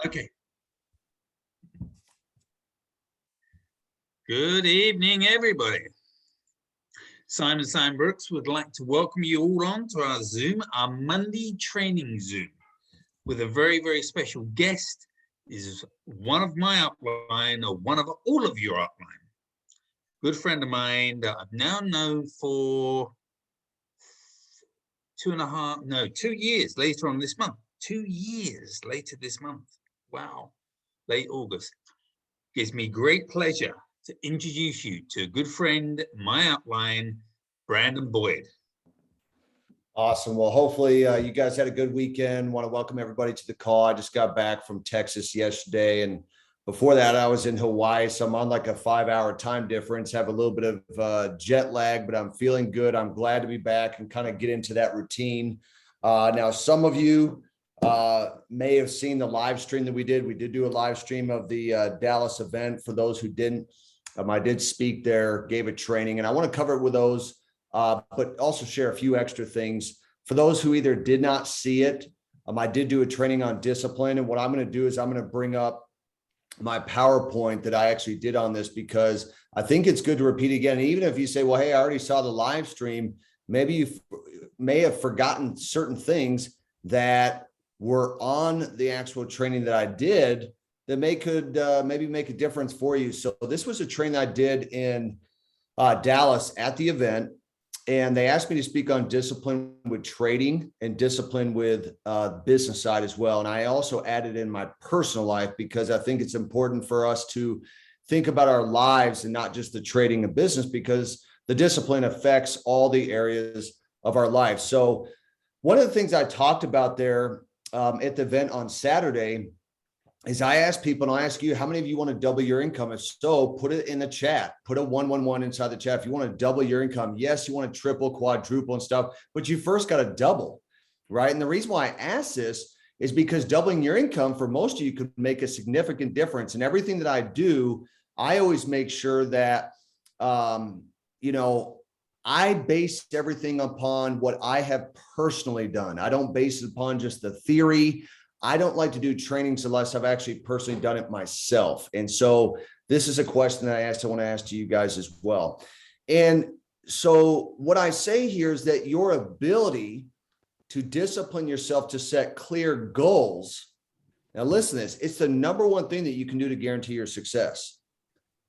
Okay. Good evening, everybody. Simon Brooks would like to welcome you all on to our Zoom, our Monday training Zoom, with a very, very special guest. This is one of my upline, or one of all of your upline. Good friend of mine that I've now known for 2 years later on this month. 2 years later this month. Wow. Late August. Gives me great pleasure to introduce you to a good friend, my upline, Brandon Boyd. Awesome. Well, hopefully you guys had a good weekend. Want to welcome everybody to the call. I just got back from Texas yesterday, and before that I was in Hawaii, so I'm on like a 5-hour time difference, have a little bit of jet lag, but I'm feeling good. I'm glad to be back and kind of get into that routine. Now, some of you may have seen the live stream that we did. We did do a live stream of the Dallas event. For those who didn't, I did speak there, gave a training, and I want to cover it with those, but also share a few extra things. For those who either did not see it, I did do a training on discipline, and what I'm going to do is I'm going to bring up my PowerPoint that I actually did on this, because I think it's good to repeat again. And even if you say, well, hey, I already saw the live stream, maybe you may have forgotten certain things that were on the actual training that I did that maybe make a difference for you. So this was a training I did in Dallas at the event, and they asked me to speak on discipline with trading and discipline with business side as well. And I also added in my personal life, because I think it's important for us to think about our lives and not just the trading and business, because the discipline affects all the areas of our life. So one of the things I talked about there at the event on Saturday is I asked people, and I'll ask you, how many of you want to double your income? If so, put it in the chat, put a 111 inside the chat. If you want to double your income, yes, you want to triple, quadruple and stuff, but you first got to double, right? And the reason why I asked this is because doubling your income for most of you could make a significant difference. And everything that I do, I always make sure that, I base everything upon what I have personally done. I don't base it upon just the theory. I don't like to do trainings unless I've actually personally done it myself. And so this is a question that I want to ask to you guys as well. And so what I say here is that your ability to discipline yourself to set clear goals. Now listen to this, it's the number one thing that you can do to guarantee your success.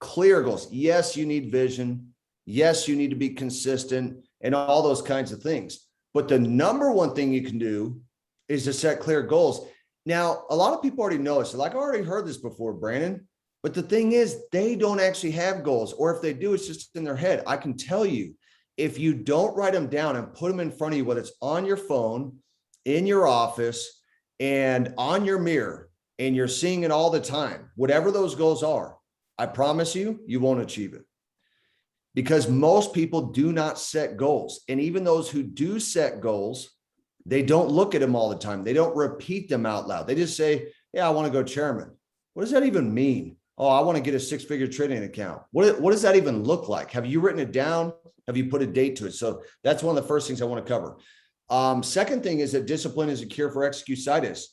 Clear goals. Yes, you need vision. Yes, you need to be consistent and all those kinds of things. But the number one thing you can do is to set clear goals. Now, a lot of people already know this. Like, I already heard this before, Brandon, but the thing is, they don't actually have goals, or if they do, it's just in their head. I can tell you, if you don't write them down and put them in front of you, whether it's on your phone, in your office, and on your mirror, and you're seeing it all the time, whatever those goals are, I promise you, you won't achieve it. Because most people do not set goals. And even those who do set goals, they don't look at them all the time. They don't repeat them out loud. They just say, yeah, I want to go chairman. What does that even mean? Oh, I want to get a 6-figure trading account. What does that even look like? Have you written it down? Have you put a date to it? So that's one of the first things I want to cover. Second thing is that discipline is a cure for excuse-itis.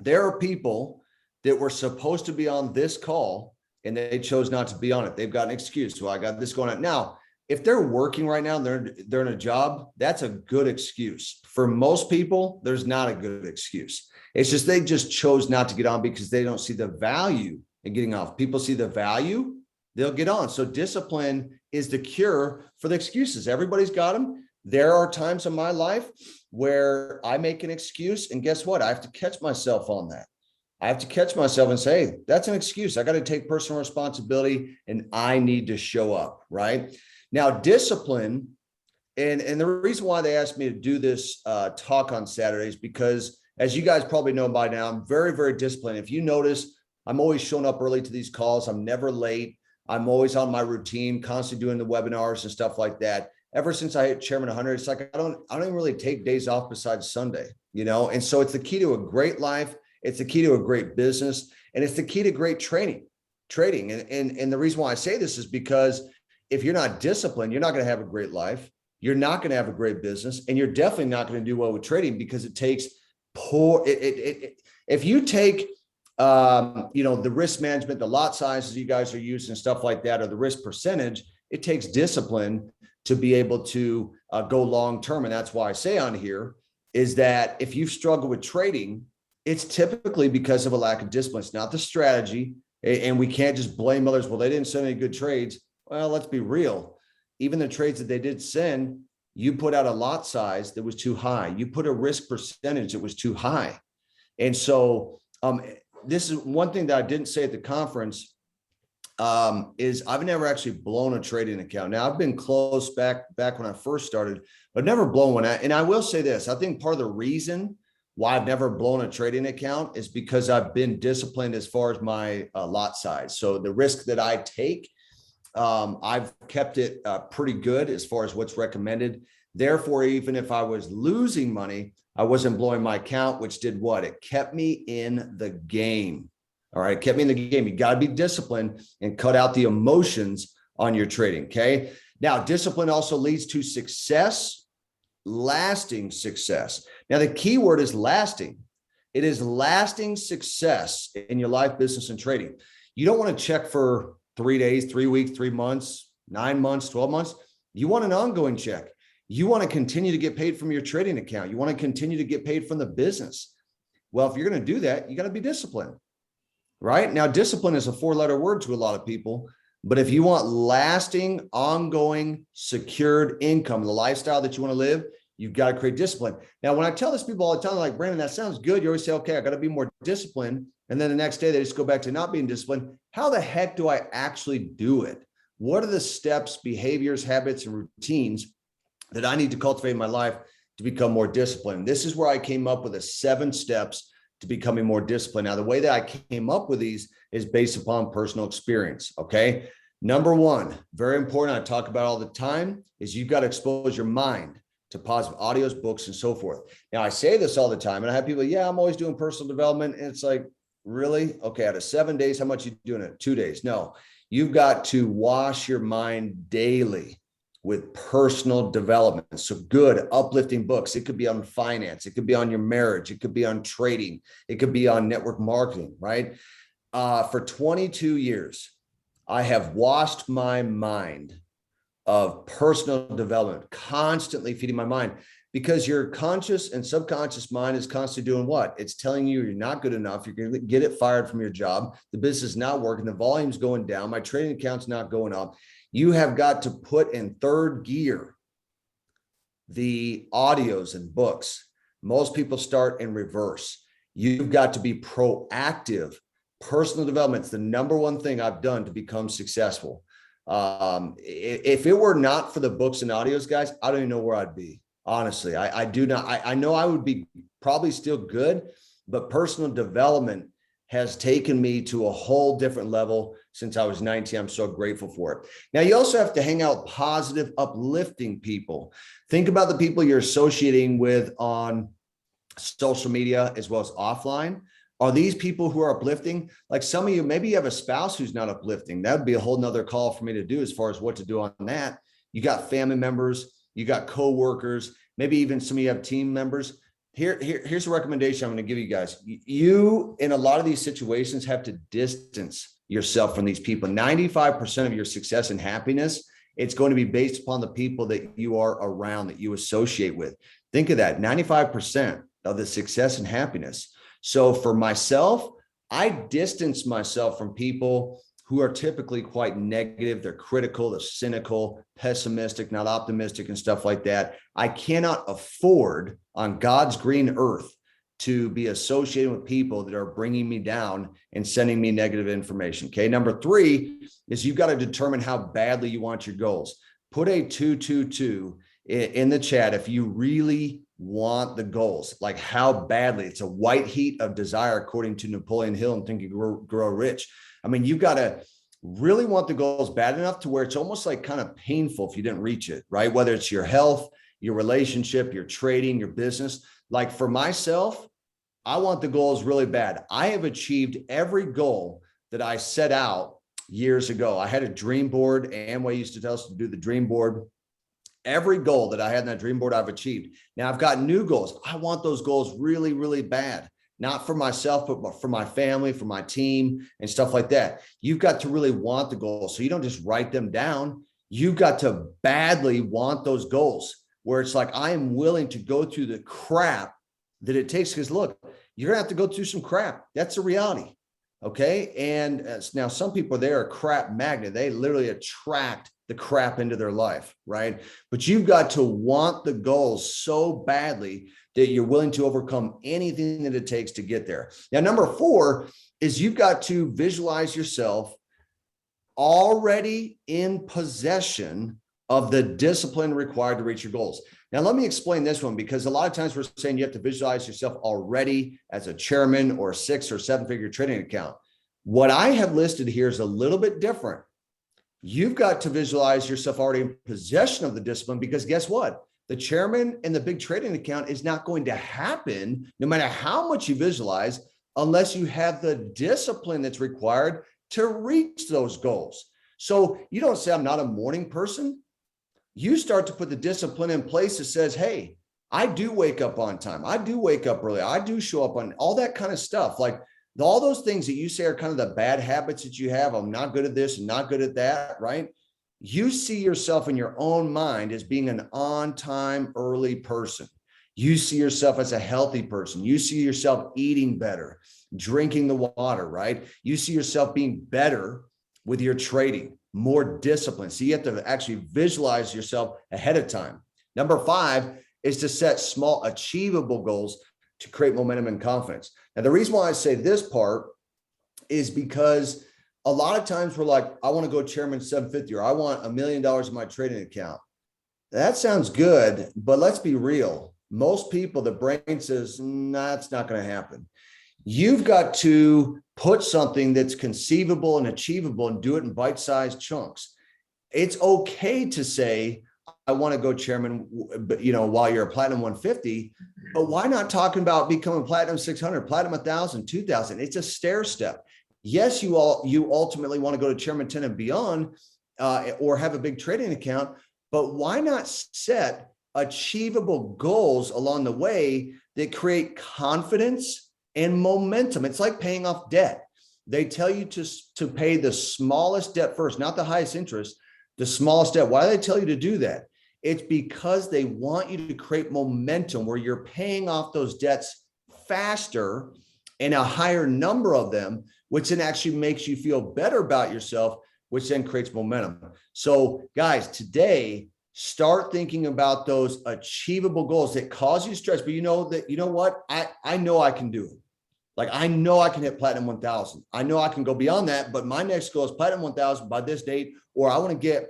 There are people that were supposed to be on this call and they chose not to be on it. They've got an excuse. Well, I got this going on. Now, if they're working right now, they're in a job, that's a good excuse. For most people, there's not a good excuse. It's just they just chose not to get on because they don't see the value in getting off. People see the value, they'll get on. So discipline is the cure for the excuses. Everybody's got them. There are times in my life where I make an excuse, and guess what? I have to catch myself on that. I have to catch myself and say, hey, that's an excuse. I got to take personal responsibility and I need to show up, right? Now, discipline, and the reason why they asked me to do this talk on Saturday is because, as you guys probably know by now, I'm very, very disciplined. If you notice, I'm always showing up early to these calls. I'm never late. I'm always on my routine, constantly doing the webinars and stuff like that. Ever since I hit Chairman 100, it's like I don't even really take days off besides Sunday, And so it's the key to a great life. It's the key to a great business, and it's the key to great trading. And the reason why I say this is because if you're not disciplined, you're not going to have a great life. You're not going to have a great business, and you're definitely not going to do well with trading, because it takes if you take The risk management, the lot sizes you guys are using, stuff like that, or the risk percentage, it takes discipline to be able to go long term. And that's why I say on here is that if you've struggled with trading, it's typically because of a lack of discipline. It's not the strategy. And we can't just blame others. Well, they didn't send any good trades. Well, let's be real. Even the trades that they did send, you put out a lot size that was too high. You put a risk percentage that was too high. And so this is one thing that I didn't say at the conference is I've never actually blown a trading account. Now I've been close back when I first started, but never blown one. And I will say this, I think part of the reason why I've never blown a trading account is because I've been disciplined as far as my lot size. So the risk that I take, I've kept it pretty good as far as what's recommended. Therefore, even if I was losing money, I wasn't blowing my account, which did what? It kept me in the game. All right, it kept me in the game. You got to be disciplined and cut out the emotions on your trading. Okay. Now, discipline also leads to success, lasting success. Now, the key word is lasting. It is lasting success in your life, business, and trading. You don't want to check for 3 days, 3 weeks, 3 months, 9 months, 12 months. You want an ongoing check. You want to continue to get paid from your trading account. You want to continue to get paid from the business. Well, if you're going to do that, you got to be disciplined, right? Now, discipline is a 4-letter word to a lot of people, but if you want lasting, ongoing, secured income, the lifestyle that you want to live, you've got to create discipline. Now, when I tell this people all the time, like, Brandon, that sounds good. You always say, okay, I got to be more disciplined. And then the next day they just go back to not being disciplined. How the heck do I actually do it? What are the steps, behaviors, habits, and routines that I need to cultivate in my life to become more disciplined? This is where I came up with the 7 steps to becoming more disciplined. Now, the way that I came up with these is based upon personal experience. Okay. Number 1, very important, I talk about all the time, is you've got to expose your mind to positive audios, books, and so forth. Now, I say this all the time, and I have people, yeah, I'm always doing personal development. And it's like, really? Okay. Out of 7 days, how much are you doing it? 2 days? No, you've got to wash your mind daily with personal development. So good, uplifting books. It could be on finance. It could be on your marriage. It could be on trading. It could be on network marketing, right? For 22 years, I have washed my mind of personal development, constantly feeding my mind, because your conscious and subconscious mind is constantly doing what? It's telling you you're not good enough. You're going to get it fired from your job. The business is not working. The volume's going down. My trading account's not going up. You have got to put in 3rd gear the audios and books. Most people start in reverse. You've got to be proactive. Personal development is the number 1 thing I've done to become successful. If it were not for the books and audios, guys, I don't even know where I'd be. Honestly, I do not. I know I would be probably still good, but personal development has taken me to a whole different level since I was 19. I'm so grateful for it. Now, you also have to hang out positive, uplifting people. Think about the people you're associating with on social media as well as offline. Are these people who are uplifting? Like some of you, maybe you have a spouse who's not uplifting. That would be a whole nother call for me to do as far as what to do on that. You got family members, you got coworkers, maybe even some of you have team members. Here's a recommendation I'm going to give you guys. You, in a lot of these situations, have to distance yourself from these people. 95% of your success and happiness, it's going to be based upon the people that you are around, that you associate with. Think of that, 95% of the success and happiness. So for myself, I distance myself from people who are typically quite negative. They're critical, they're cynical, pessimistic, not optimistic, and stuff like that. I cannot afford on God's green earth to be associated with people that are bringing me down and sending me negative information. Okay. Number 3 is you've got to determine how badly you want your goals. Put a 222 in the chat if you really want the goals, like how badly. It's a white heat of desire, according to Napoleon Hill and Think and Grow Rich. I mean, you've got to really want the goals bad enough to where it's almost like kind of painful if you didn't reach it, right? Whether it's your health, your relationship, your trading, your business. Like for myself, I want the goals really bad. I have achieved every goal that I set out years ago. I had a dream board. Amway used to tell us to do the dream board. Every goal that I had in that dream board, I've achieved. Now I've got new goals. I want those goals really, really bad. not for myself, but for my family, for my team and stuff like that. You've got to really want the goals. So you don't just write them down. You've got to badly want those goals where it's like, I am willing to go through the crap that it takes. Because look, you're gonna have to go through some crap. That's a reality. Okay. And now some people, they're a crap magnet. They literally attract the crap into their life, right? But you've got to want the goals so badly that you're willing to overcome anything that it takes to get there. Now, number 4 is you've got to visualize yourself already in possession of the discipline required to reach your goals. Now, let me explain this one, because a lot of times we're saying you have to visualize yourself already as a chairman or a 6 or 7-figure trading account. What I have listed here is a little bit different. You've got to visualize yourself already in possession of the discipline, because guess what? The chairman and the big trading account is not going to happen no matter how much you visualize, unless you have the discipline that's required to reach those goals. So you don't say, I'm not a morning person. You start to put the discipline in place that says, hey, I do wake up on time. I do wake up early. I do show up on all that kind of stuff. Like all those things that you say are kind of the bad habits that you have. I'm not good at this and not good at that, right? You see yourself in your own mind as being an on-time, early person. You see yourself as a healthy person. You see yourself eating better, drinking the water, right? You see yourself being better with your trading, more discipline. So you have to actually visualize yourself ahead of time. Number 5 is to set small, achievable goals to create momentum and confidence. Now, the reason why I say this part is because a lot of times we're like, I want to go chairman 750, or I want $1 million in my trading account. That sounds good, but let's be real. Most people, the brain says, nah, it's not going to happen. You've got to put something that's conceivable and achievable and do it in bite-sized chunks. It's okay to say, I want to go chairman, while you're a platinum 150, but why not talking about becoming platinum 600, platinum 1,000, 2,000? It's a stair step. Yes, you ultimately want to go to chairman 10 and beyond, or have a big trading account, but why not set achievable goals along the way that create confidence and momentum? It's like paying off debt. They tell you to pay the smallest debt first, not the highest interest, the smallest debt. Why do they tell you to do that? It's because they want you to create momentum where you're paying off those debts faster and a higher number of them, which then actually makes you feel better about yourself, which then creates momentum. So guys, today, start thinking about those achievable goals that cause you stress, but you know what? I know I can do it. Like, I know I can hit platinum 1,000. I know I can go beyond that, but my next goal is platinum 1,000 by this date, or I want to get,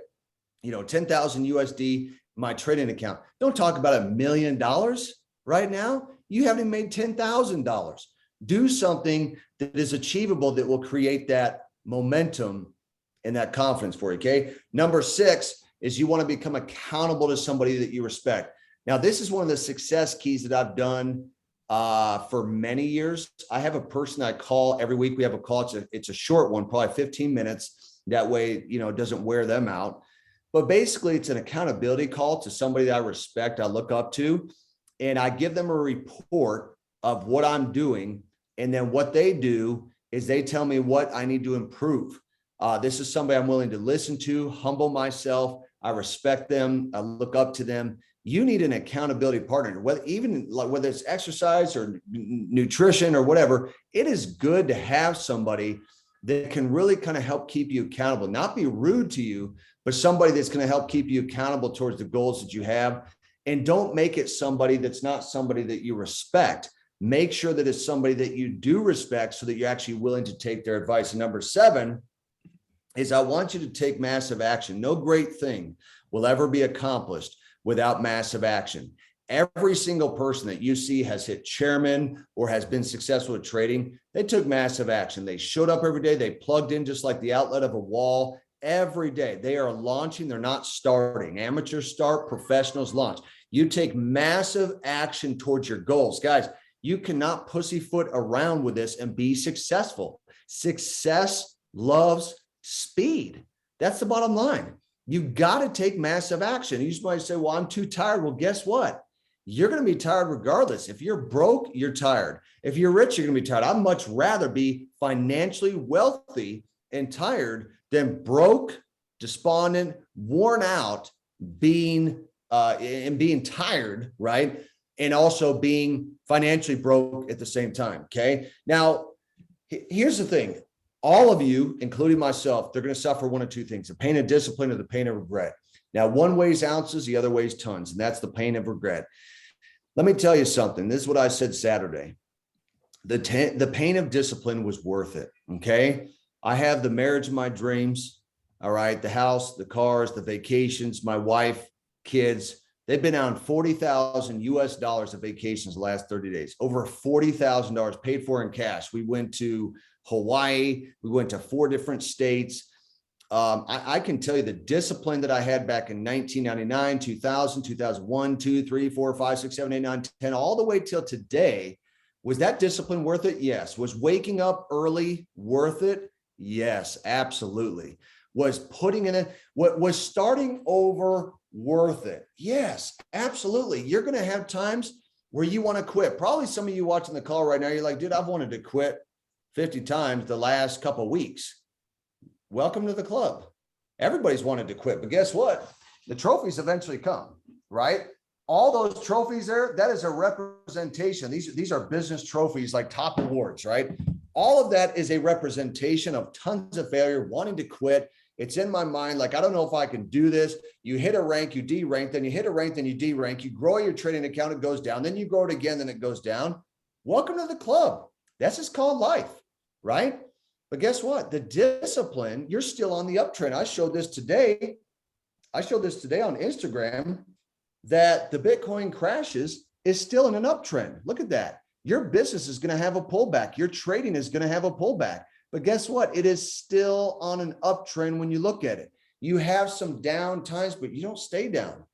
10,000 USD my trading account. Don't talk about $1 million right now. You haven't made $10,000. Do something that is achievable that will create that momentum and that confidence for you. Okay. Number 6 is you want to become accountable to somebody that you respect. Now, this is one of the success keys that I've done for many years. I have a person I call every week. We have a call. It's a short one, probably 15 minutes. That way, it doesn't wear them out. But basically, it's an accountability call to somebody that I respect, I look up to, and I give them a report of what I'm doing. And then what they do is they tell me what I need to improve. This is somebody I'm willing to listen to, humble myself. I respect them. I look up to them. You need an accountability partner, whether it's exercise or nutrition or whatever. It is good to have somebody that can really kind of help keep you accountable, not be rude to you, but somebody that's going to help keep you accountable towards the goals that you have. And don't make it somebody that's not somebody that you respect. Make sure that it's somebody that you do respect so that you're actually willing to take their advice. And number 7 is I want you to take massive action. No great thing will ever be accomplished without massive action. Every single person that you see has hit chairman or has been successful at trading, they took massive action. They showed up every day. They plugged in just like the outlet of a wall every day. They are launching. They're not starting. Amateurs start, professionals launch. You take massive action towards your goals. Guys, you cannot pussyfoot around with this and be successful. Success loves speed. That's the bottom line. You got to take massive action. You might say, well, I'm too tired. Well, guess what? you're going to be tired regardless. If you're broke, you're tired. If you're rich, you're going to be tired. I'd much rather be financially wealthy and tired than broke, despondent, worn out, being tired, right? And also being financially broke at the same time. Okay. Now, here's the thing. All of you, including myself, they're going to suffer one of two things: the pain of discipline or the pain of regret. Now, one weighs ounces, the other weighs tons, and that's the pain of regret. Let me tell you something. This is what I said Saturday. The pain of discipline was worth it. Okay. I have the marriage of my dreams. All right. The house, the cars, the vacations, my wife, kids. They've been on $40,000 of vacations the last 30 days, over $40,000 paid for in cash. We went to Hawaii. We went to 4 different states. I can tell you the discipline that I had back in 1999, 2000, 2001, 2, 3, 4, 5, 6, 7, 8, 9, 10, all the way till today. Was that discipline worth it? Yes. Was waking up early worth it? Yes, absolutely. Was putting in what was starting over worth it? Yes, absolutely. You're going to have times where you want to quit. Probably some of you watching the call right now, you're like, dude, I've wanted to quit 50 times the last couple of weeks. Welcome to the club. Everybody's wanted to quit, but guess what? The trophies eventually come, right? All those trophies there, that is a representation. These are business trophies, like top awards, right? All of that is a representation of tons of failure, wanting to quit. It's in my mind, like, I don't know if I can do this. You hit a rank, you derank, then you hit a rank, then you derank, you grow your trading account, it goes down, then you grow it again, then it goes down. Welcome to the club. That's just called life, right? But guess what? The discipline, you're still on the uptrend. I showed this today on Instagram that the Bitcoin crashes is still in an uptrend. Look at that. Your business is going to have a pullback. Your trading is going to have a pullback. But guess what? It is still on an uptrend when you look at it. You have some down times, but you don't stay down.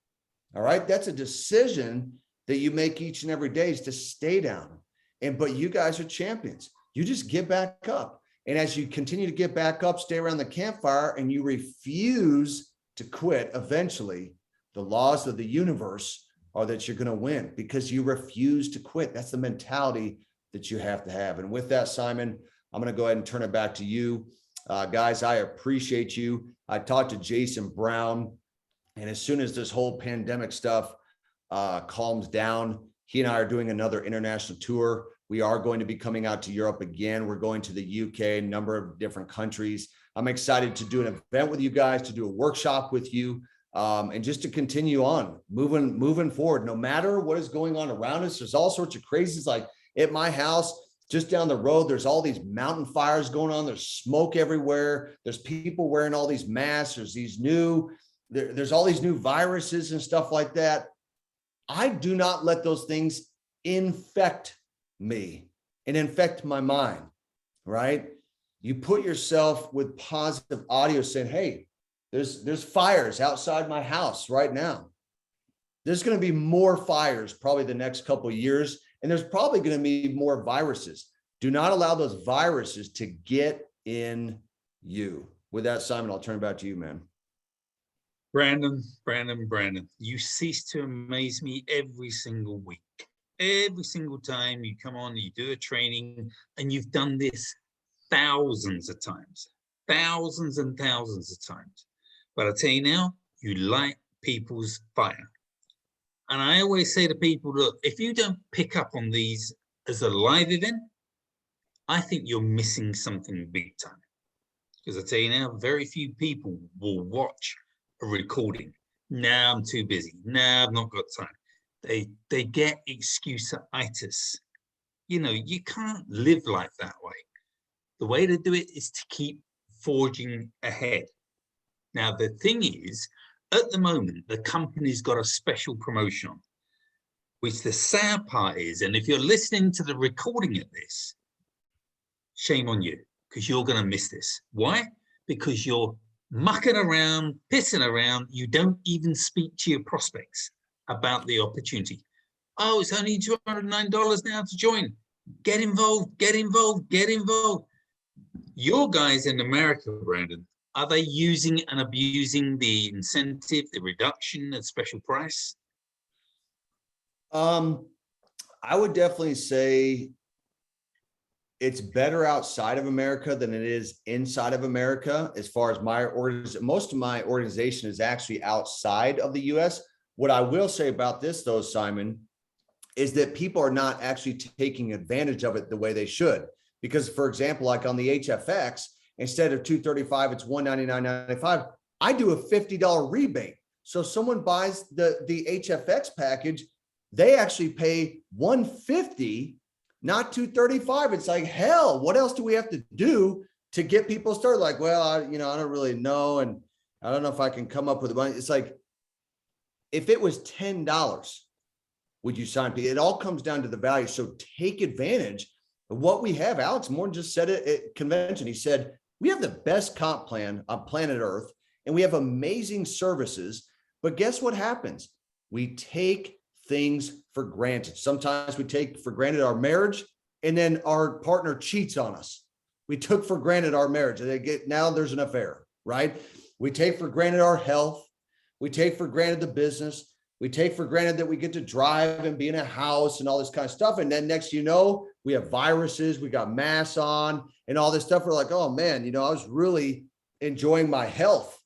All right. That's a decision that you make each and every day, is to stay down. But you guys are champions. You just get back up. And as you continue to get back up, stay around the campfire, and you refuse to quit, eventually the laws of the universe are that you're going to win, because you refuse to quit. That's the mentality that you have to have. And with that, Simon, I'm going to go ahead and turn it back to you. Guys, I appreciate you. I talked to Jason Brown, and as soon as this whole pandemic stuff calms down, he and I are doing another international tour. We are going to be coming out to Europe again. We're going to the UK, a number of different countries. I'm excited to do an event with you guys, to do a workshop with you, and just to continue on moving forward. No matter what is going on around us, there's all sorts of crazies. Like at my house, just down the road, there's all these mountain fires going on. There's smoke everywhere. There's people wearing all these masks. There's all these new viruses and stuff like that. I do not let those things infect me and infect my mind, right? You put yourself with positive audio saying, hey, there's fires outside my house right now. There's going to be more fires probably the next couple of years. And there's probably going to be more viruses. Do not allow those viruses to get in you. With that, Simon, I'll turn it back to you, man. Brandon, you cease to amaze me every single week. Every single time you come on, you do a training, and you've done this thousands of times, thousands and thousands of times. But I tell you now, you light people's fire. And I always say to people, look, if you don't pick up on these as a live event, I think you're missing something big time. Because I tell you now, very few people will watch a recording. Nah, I'm too busy. Nah, I've not got time. They get excuse-itis. You know, you can't live like that way. The way to do it is to keep forging ahead. Now, the thing is, at the moment, the company's got a special promotion on, which the sad part is, and if you're listening to the recording of this, shame on you, because you're going to miss this. Why? Because you're mucking around, pissing around. You don't even speak to your prospects about the opportunity. Oh, it's only $209 now to join. Get involved, get involved, get involved. Your guys in America, Brandon, are they using and abusing the incentive, the reduction, the special price? I would definitely say it's better outside of America than it is inside of America. As far as my organization, most of my organization is actually outside of the US. What I will say about this though, Simon, is that people are not actually taking advantage of it the way they should. Because for example, like on the HFX, instead of $235, it's $199.95. I do a $50 rebate. So if someone buys the HFX package, they actually pay $150, not $235. It's like, hell, what else do we have to do to get people started? Like, well, I don't really know. And I don't know if I can come up with the money. It's like, if it was $10, would you sign? It all comes down to the value. So take advantage of what we have. Alex Morton just said it at convention. He said, we have the best comp plan on planet Earth, and we have amazing services. But guess what happens? We take things for granted. Sometimes we take for granted our marriage, and then our partner cheats on us. We took for granted our marriage, and now there's an affair, right? We take for granted our health. We take for granted the business. We take for granted that we get to drive and be in a house and all this kind of stuff. And then next, we have viruses, we got masks on and all this stuff. We're like, oh man, I was really enjoying my health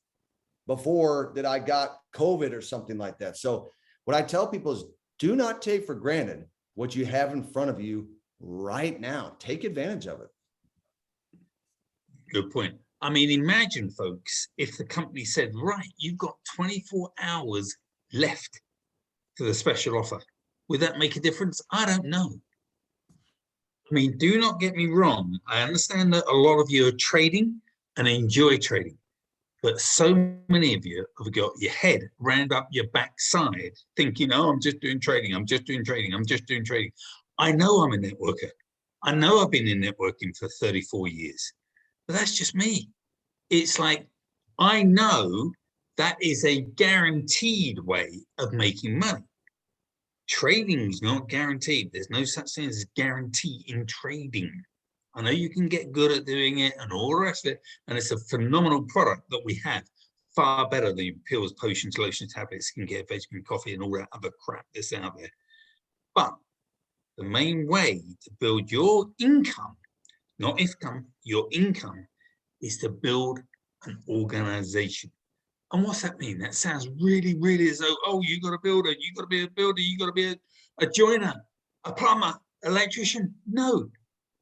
before that I got COVID or something like that. So what I tell people is, do not take for granted what you have in front of you right now. Take advantage of it. Good point. I mean, imagine, folks, if the company said, right, you've got 24 hours left to the special offer. Would that make a difference? I don't know. I mean, do not get me wrong. I understand that a lot of you are trading and enjoy trading, but so many of you have got your head round up your backside thinking, oh, I'm just doing trading. I'm just doing trading. I'm just doing trading. I know I'm a networker. I know I've been in networking for 34 years, but that's just me. It's like, I know that is a guaranteed way of making money. Trading is not guaranteed. There's no such thing as guarantee in trading. I know you can get good at doing it and all the rest of it, and it's a phenomenal product that we have, far better than pills, potions, lotions, tablets, skincare, vitamin, coffee, and all that other crap that's out there. But the main way to build your income, not income, your income, is to build an organization. And what's that mean? That sounds really, really as though, oh, you got to build it, you got to be a builder, you got to be a joiner, a plumber, electrician. No,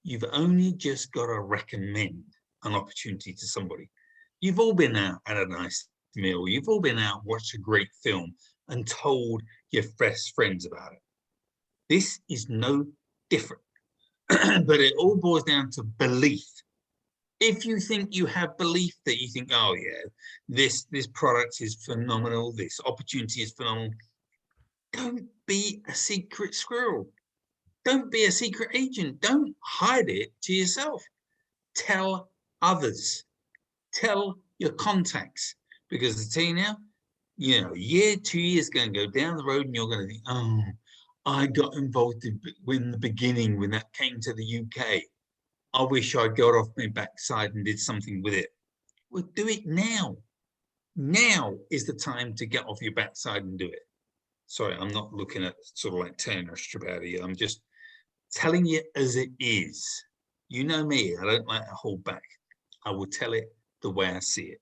you've only just got to recommend an opportunity to somebody. You've all been out at a nice meal. You've all been out, watched a great film and told your best friends about it. This is no different, but it all boils down to belief. If you think you have belief that you think, oh yeah, this product is phenomenal, this opportunity is phenomenal, don't be a secret squirrel. Don't be a secret agent. Don't hide it to yourself. Tell others. Tell your contacts. Because I tell you now, year, 2 years going to go down the road and you're going to think, oh, I got involved in the beginning when that came to the UK. I wish I got off my backside and did something with it. Well, do it now. Now is the time to get off your backside and do it. Sorry, I'm not looking at sort of like Turner Strabati. I'm just telling you as it is. You know me, I don't like to hold back. I will tell it the way I see it.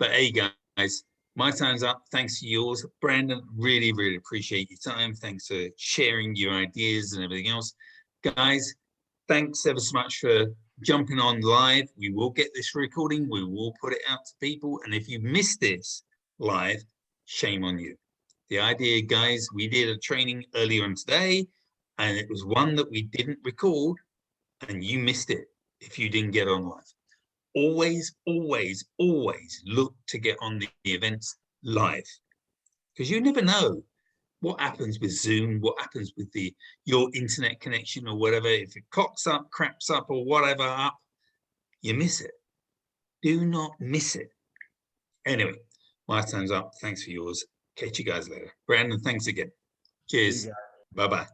But hey, guys, my time's up. Thanks for yours. Brandon, really, really appreciate your time. Thanks for sharing your ideas and everything else. Guys, thanks ever so much for jumping on live. We will get this recording. We will put it out to people. And if you missed this live, shame on you. The idea, guys, we did a training earlier on today, and it was one that we didn't record, and you missed it if you didn't get on live. Always, always, always look to get on the events live, because you never know what happens with Zoom, what happens with your internet connection or whatever. If it cocks up, craps up, or whatever up, you miss it. Do not miss it. Anyway, my time's up. Thanks for yours. Catch you guys later. Brandon, thanks again. Cheers. Bye-bye.